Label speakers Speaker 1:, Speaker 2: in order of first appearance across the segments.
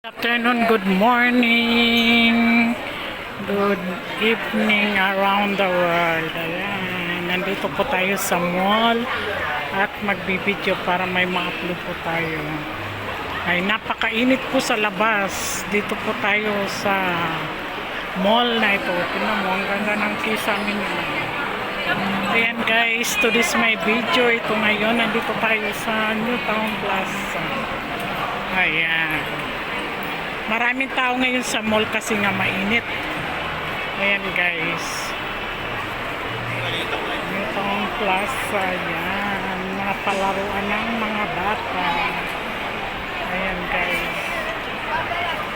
Speaker 1: Afternoon, good morning, good evening around the world. Ayan, nandito po tayo sa mall at magbibideo para may ma-upload po tayo. Ay napakainit po sa labas. Dito po tayo sa mall na ito. Tingnan mo, ang ganda ng kisame nila. Ayan guys, to this my video. Ito ngayon, nandito tayo sa New Town Plaza. Ayan. Maraming tao ngayon sa mall kasi nga mainit. Ayan guys. New Town Plaza. Ayan. Mga palaruan ng mga bata. Ayan guys.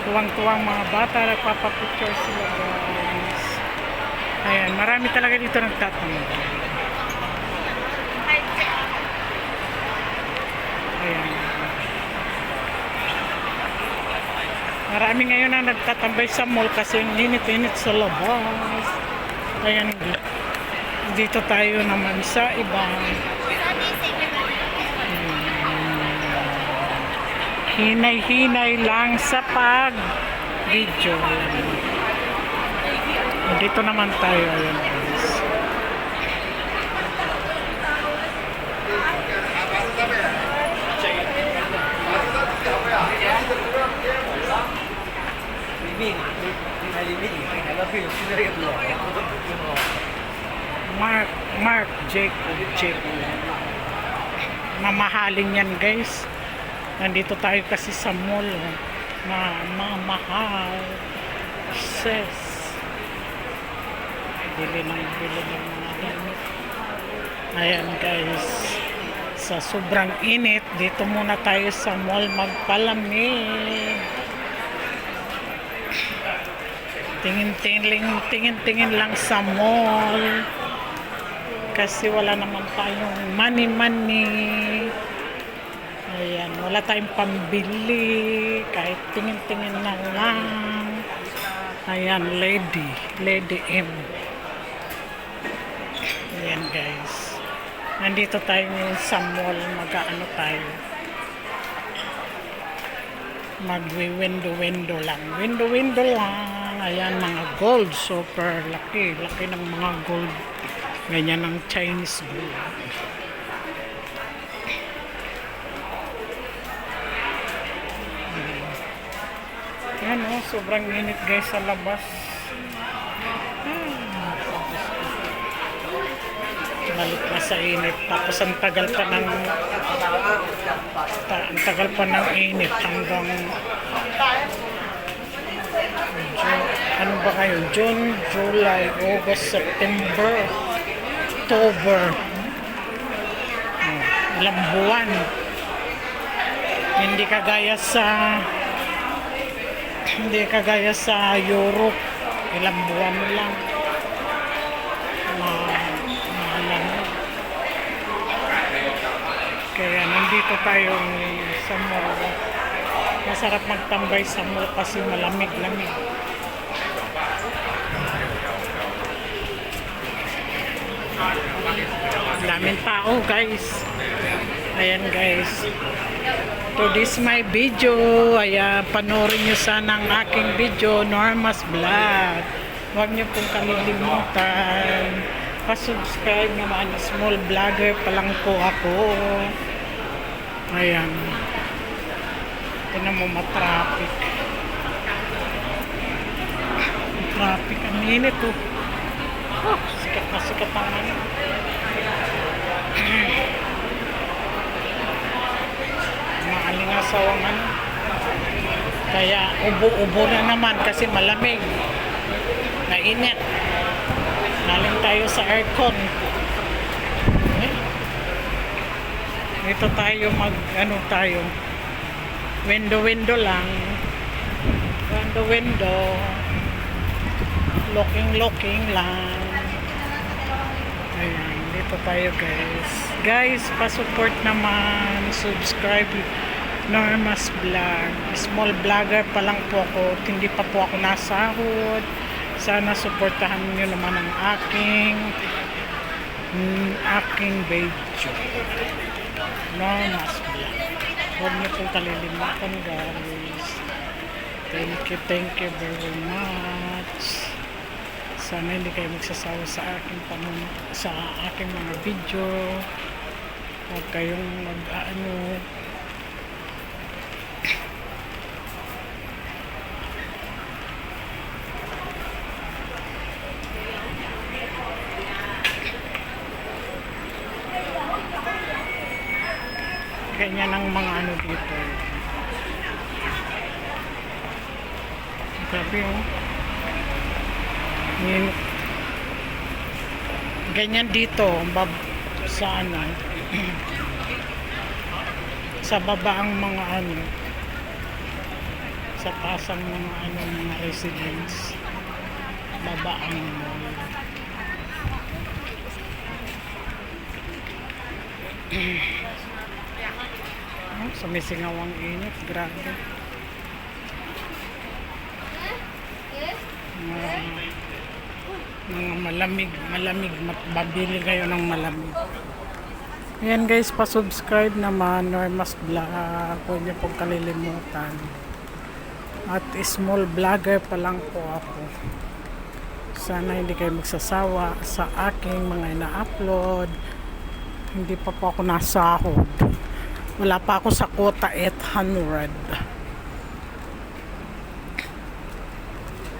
Speaker 1: Tuwang-tuwang mga bata. Nagpapapicture sila guys. Ayan. Marami talaga dito nagtatanong. Ayan. Marami ngayon na nagtatambay sa mall kasi init-init sa labas. Ayan, dito tayo naman sa iba. Hinay-hinay lang sa pag-video. Dito naman tayo. Ayan, guys. Mark Jacob. Mamahalin yan guys. Nandito tayo kasi sa mall na mamahal. Ses. Bili ng mga damit. Ayan guys. Sa sobrang init, dito muna tayo sa mall magpalamig. Tingin-tingin lang sa mall kasi wala naman tayong money. Ayan, wala tayong pambili kahit tingin-tingin na lang. Ayan, Lady M. Ayan guys, nandito tayo ngayon sa mall. Mag-ano tayo, window lang. Ayan, mga gold, super laki ng mga gold. Ganyan ng Chinese gold. Ayan o, sobrang init guys sa labas. Balik na sa init. Tapos ang tagal pa ng init hanggang ano ba kayo? June, July, August, September, October. Ilang buwan. Hindi kagaya sa Europe. Ilang buwan lang. Kaya nandito tayo sa mall. Masarap magtambay sa mall kasi malamig-lamig. Daming tao guys. Ayan guys. To this my video. Ayan, panoorin nyo sana ang aking video, Norma's Vlog. Huwag nyo pong kalilimutan. Pa-subscribe naman. Small vlogger pa lang po ako. Ayan. Tignan mo, matraffic. Traffic. Ang init oh. Oh, sikat na sikat ang ano. Maalingasawang ano. Kaya ubo-ubo na naman kasi malamig. Mainit. Naling tayo sa aircon. Dito tayo window lang. Window. Looking lang. Ayan, dito tayo guys, pa-support naman, subscribe Norma's Vlog. Small vlogger pa lang po ako, hindi pa po ako nasahod. Sana supportahan niyo naman ang aking video, Norma's Vlog. Huwag niyo pong kalilimutan guys. Thank you very much. Sana hindi kayo magsasawa sa aking sa aking mga video. Huwag kayong mag-ano. Ganyan ang mga ano dito. Grabe oh. Ganyan dito sa ano sa baba ang mga ano, sa taas ang mga ano, mga residence, baba ang mall. Sumisingaw ang init, grabe. Mga malamig, babili kayo ng malamig. Ayan guys, pa-subscribe naman, Normas Vlog, huwag niyo pong kalilimutan. At small vlogger pa lang po ako. Sana hindi kayo magsasawa sa aking mga ina-upload. Hindi pa po ako nasahod. Wala pa ako sa quota 800.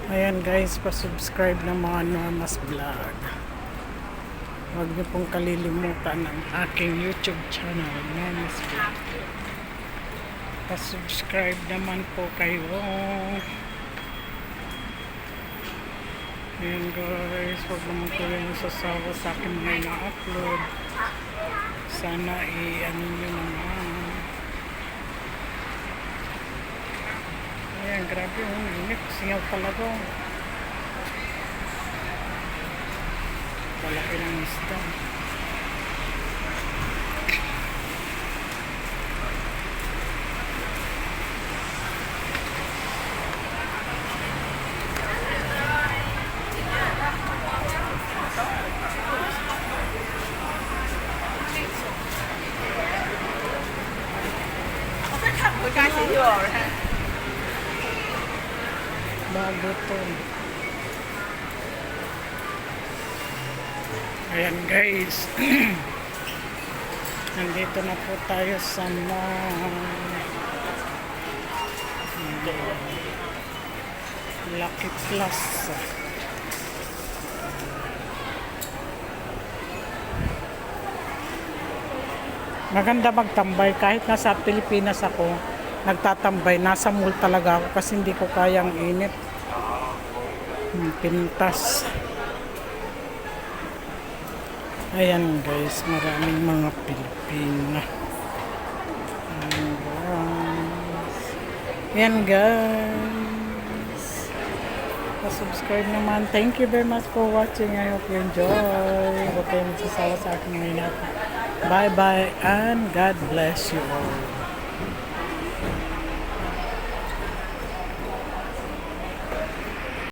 Speaker 1: Ayan guys, pa-subscribe ng mga Normas Vlog. Huwag niyo pong kalilimutan ang aking YouTube channel, Normas Vlog. Pa-subscribe naman po kayo. Ayan guys, huwag naman ko rin sasawa sa aking mga ina-upload. Sana i-ano nyo naman. Ayan, grabe yung init. Singaw talaga. Palaki ng isda. Bago to. Ayan guys. Nandito na po tayo sa Lucky Plaza. Maganda magtambay kahit nasa Pilipinas ako. Nagtatambay, nasa mall talaga ako kasi hindi ko kayang init. Pintas. Ayan guys, maraming mga Pilipina. Ayan guys. Pa-subscribe naman. Thank you very much for watching. I hope you enjoy. Huwag kayong magsasawa sa aking mga inata. Bye bye and God bless you all.